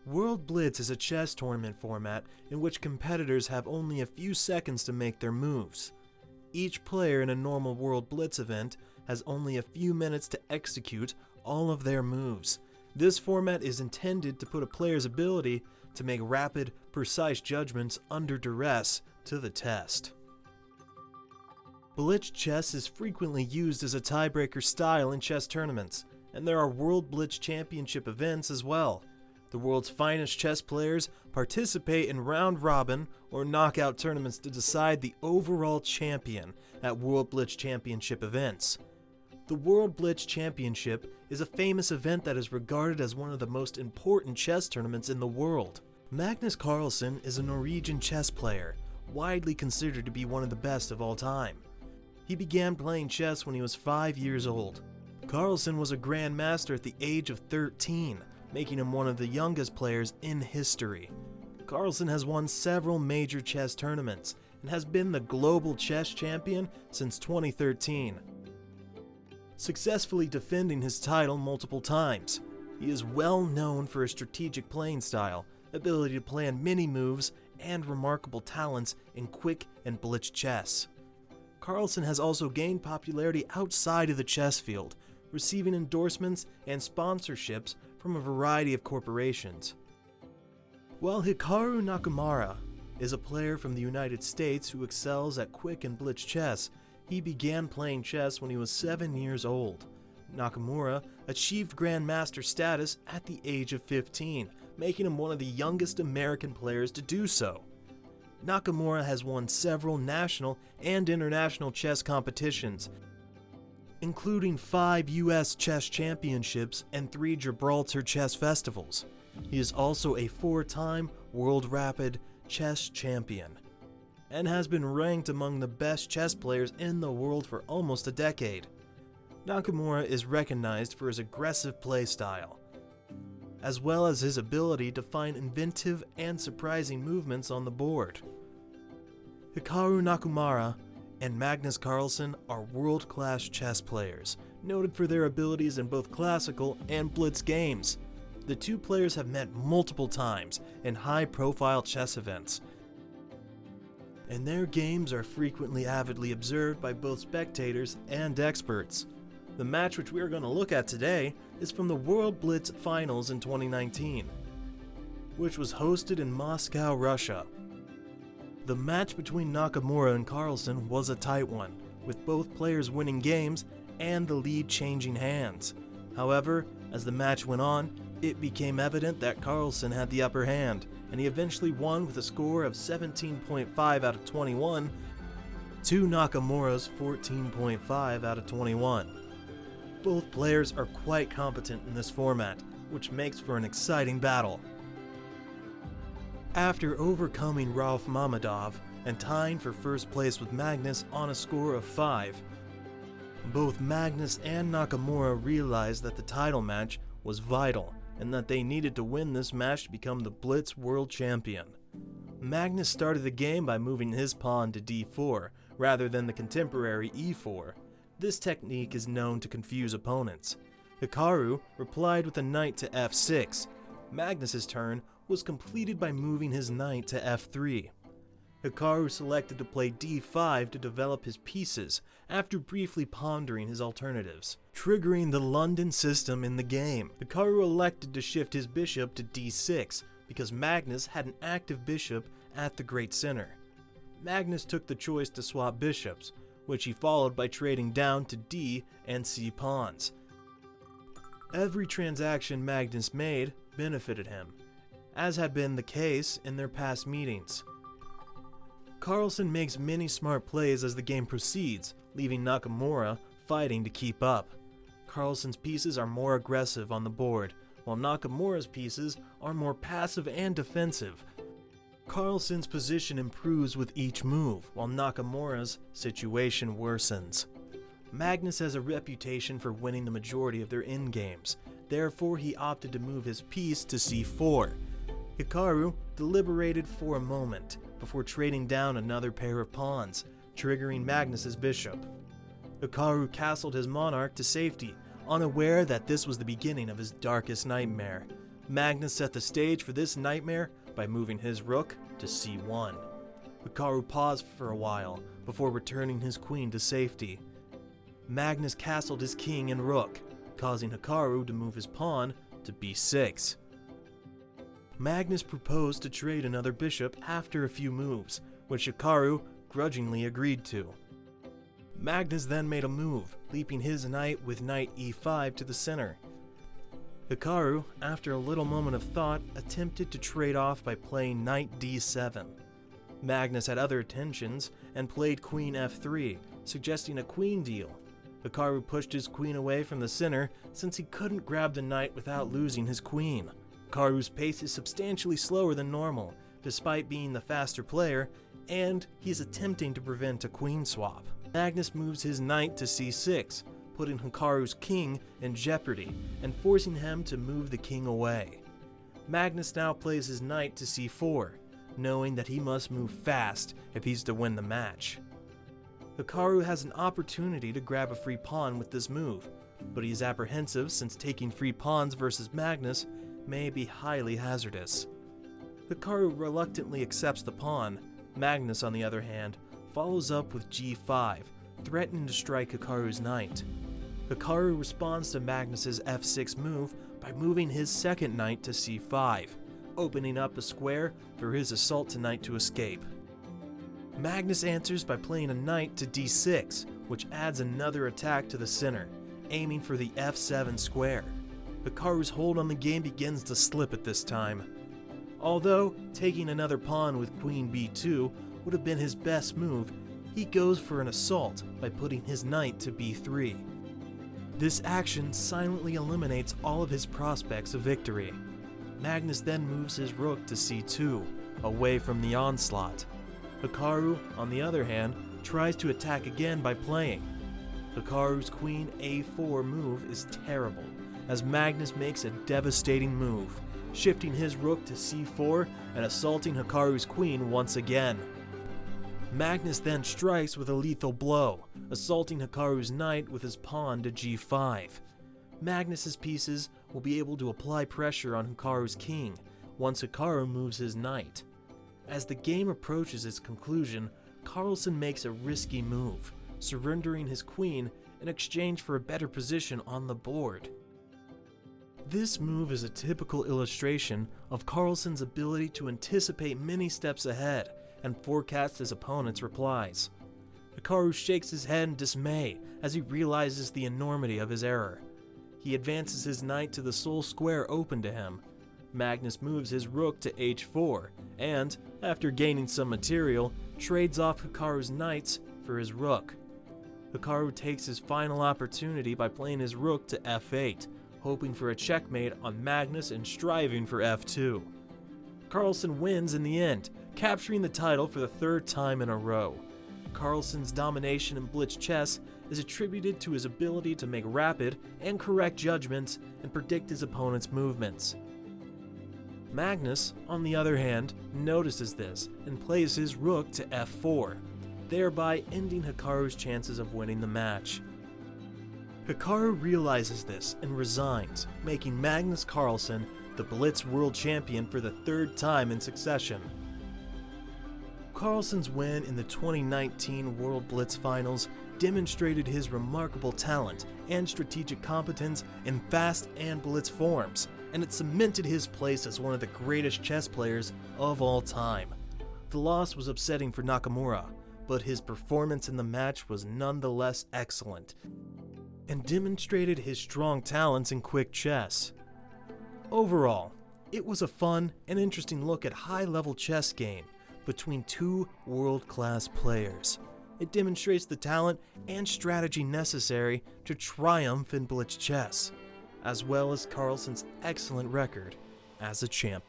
World Blitz is a chess tournament format in which competitors have only a few seconds to make their moves. Each player in a normal World Blitz event has only a few minutes to execute all of their moves. This format is intended to put a player's ability to make rapid, precise judgments under duress to the test. Blitz chess is frequently used as a tiebreaker style in chess tournaments, and there are World Blitz Championship events as well. The world's finest chess players participate in round-robin or knockout tournaments to decide the overall champion at World Blitz Championship events. The World Blitz Championship is a famous event that is regarded as one of the most important chess tournaments in the world. Magnus Carlsen is a Norwegian chess player, widely considered to be one of the best of all time. He began playing chess when he was 5 years old. Carlsen was a grandmaster at the age of 13, making him one of the youngest players in history. Carlsen has won several major chess tournaments and has been the global chess champion since 2013, successfully defending his title multiple times. He is well known for his strategic playing style, ability to plan many moves, and remarkable talents in quick and blitz chess. Carlsen has also gained popularity outside of the chess field, receiving endorsements and sponsorships from a variety of corporations. While Hikaru Nakamura is a player from the United States who excels at quick and blitz chess, he began playing chess when he was 7 years old. Nakamura achieved Grandmaster status at the age of 15, making him one of the youngest American players to do so. Nakamura has won several national and international chess competitions, including 5 US chess championships and 3 Gibraltar chess festivals. He is also a 4-time World Rapid chess champion, and has been ranked among the best chess players in the world for almost a decade. Nakamura is recognized for his aggressive play style, as well as his ability to find inventive and surprising movements on the board. Hikaru Nakamura and Magnus Carlsen are world-class chess players, noted for their abilities in both classical and blitz games. The two players have met multiple times in high-profile chess events, and their games are frequently avidly observed by both spectators and experts. The match which we are going to look at today is from the World Blitz Finals in 2019, which was hosted in Moscow, Russia. The match between Nakamura and Carlsen was a tight one, with both players winning games and the lead changing hands. However, as the match went on, it became evident that Carlsen had the upper hand, and he eventually won with a score of 17.5 out of 21 to Nakamura's 14.5 out of 21. Both players are quite competent in this format, which makes for an exciting battle. After overcoming Rauf Mamedov and tying for first place with Magnus on a score of 5, both Magnus and Nakamura realized that the title match was vital and that they needed to win this match to become the Blitz World Champion. Magnus started the game by moving his pawn to d4 rather than the contemporary e4. This technique is known to confuse opponents. Hikaru replied with a knight to f6. Magnus's turn was completed by moving his knight to f3. Hikaru selected to play d5 to develop his pieces after briefly pondering his alternatives, triggering the London system in the game. Hikaru elected to shift his bishop to d6 because Magnus had an active bishop at the Great Center. Magnus took the choice to swap bishops, which he followed by trading down to d and c pawns. Every transaction Magnus made benefited him, as had been the case in their past meetings. Carlsen makes many smart plays as the game proceeds, leaving Nakamura fighting to keep up. Carlsen's pieces are more aggressive on the board, while Nakamura's pieces are more passive and defensive. Carlsen's position improves with each move, while Nakamura's situation worsens. Magnus has a reputation for winning the majority of their endgames, therefore he opted to move his piece to c4. Hikaru deliberated for a moment before trading down another pair of pawns, triggering Magnus's bishop. Hikaru castled his monarch to safety, unaware that this was the beginning of his darkest nightmare. Magnus set the stage for this nightmare by moving his rook to c1. Hikaru paused for a while before returning his queen to safety. Magnus castled his king and rook, causing Hikaru to move his pawn to b6. Magnus proposed to trade another bishop after a few moves, which Hikaru grudgingly agreed to. Magnus then made a move, leaping his knight with knight e5 to the center. Hikaru, after a little moment of thought, attempted to trade off by playing knight d7. Magnus had other intentions and played queen f3, suggesting a queen deal. Hikaru pushed his queen away from the center since he couldn't grab the knight without losing his queen. Hikaru's pace is substantially slower than normal, despite being the faster player, and he's attempting to prevent a queen swap. Magnus moves his knight to c6, putting Hikaru's king in jeopardy and forcing him to move the king away. Magnus now plays his knight to c4, knowing that he must move fast if he's to win the match. Hikaru has an opportunity to grab a free pawn with this move, but he's apprehensive since taking free pawns versus Magnus may be highly hazardous. Hikaru reluctantly accepts the pawn. Magnus, on the other hand, follows up with g5, threatening to strike Hikaru's knight. Hikaru responds to Magnus's f6 move by moving his second knight to c5, opening up a square for his assault knight to escape. Magnus answers by playing a knight to d6, which adds another attack to the center, aiming for the f7 square. Hikaru's hold on the game begins to slip at this time. Although taking another pawn with queen b2 would have been his best move, he goes for an assault by putting his knight to b3. This action silently eliminates all of his prospects of victory. Magnus then moves his rook to c2, away from the onslaught. Hikaru, on the other hand, tries to attack again by playing. Hikaru's queen a4 move is terrible, as Magnus makes a devastating move, shifting his rook to c4 and assaulting Hikaru's queen once again. Magnus then strikes with a lethal blow, assaulting Hikaru's knight with his pawn to g5. Magnus's pieces will be able to apply pressure on Hikaru's king once Hikaru moves his knight. As the game approaches its conclusion, Carlsen makes a risky move, surrendering his queen in exchange for a better position on the board. This move is a typical illustration of Carlsen's ability to anticipate many steps ahead and forecast his opponent's replies. Hikaru shakes his head in dismay as he realizes the enormity of his error. He advances his knight to the sole square open to him. Magnus moves his rook to h4 and, after gaining some material, trades off Hikaru's knights for his rook. Hikaru takes his final opportunity by playing his rook to f8, hoping for a checkmate on Magnus and striving for f2. Carlsen wins in the end, capturing the title for the third time in a row. Carlsen's domination in blitz chess is attributed to his ability to make rapid and correct judgments and predict his opponent's movements. Magnus, on the other hand, notices this and plays his rook to f4, thereby ending Hikaru's chances of winning the match. Hikaru realizes this and resigns, making Magnus Carlsen the Blitz World Champion for the third time in succession. Carlsen's win in the 2019 World Blitz Finals demonstrated his remarkable talent and strategic competence in fast and blitz forms, and it cemented his place as one of the greatest chess players of all time. The loss was upsetting for Nakamura, but his performance in the match was nonetheless excellent, and demonstrated his strong talents in quick chess. Overall, it was a fun and interesting look at high-level chess game between two world-class players. It demonstrates the talent and strategy necessary to triumph in blitz chess, as well as Carlsen's excellent record as a champ.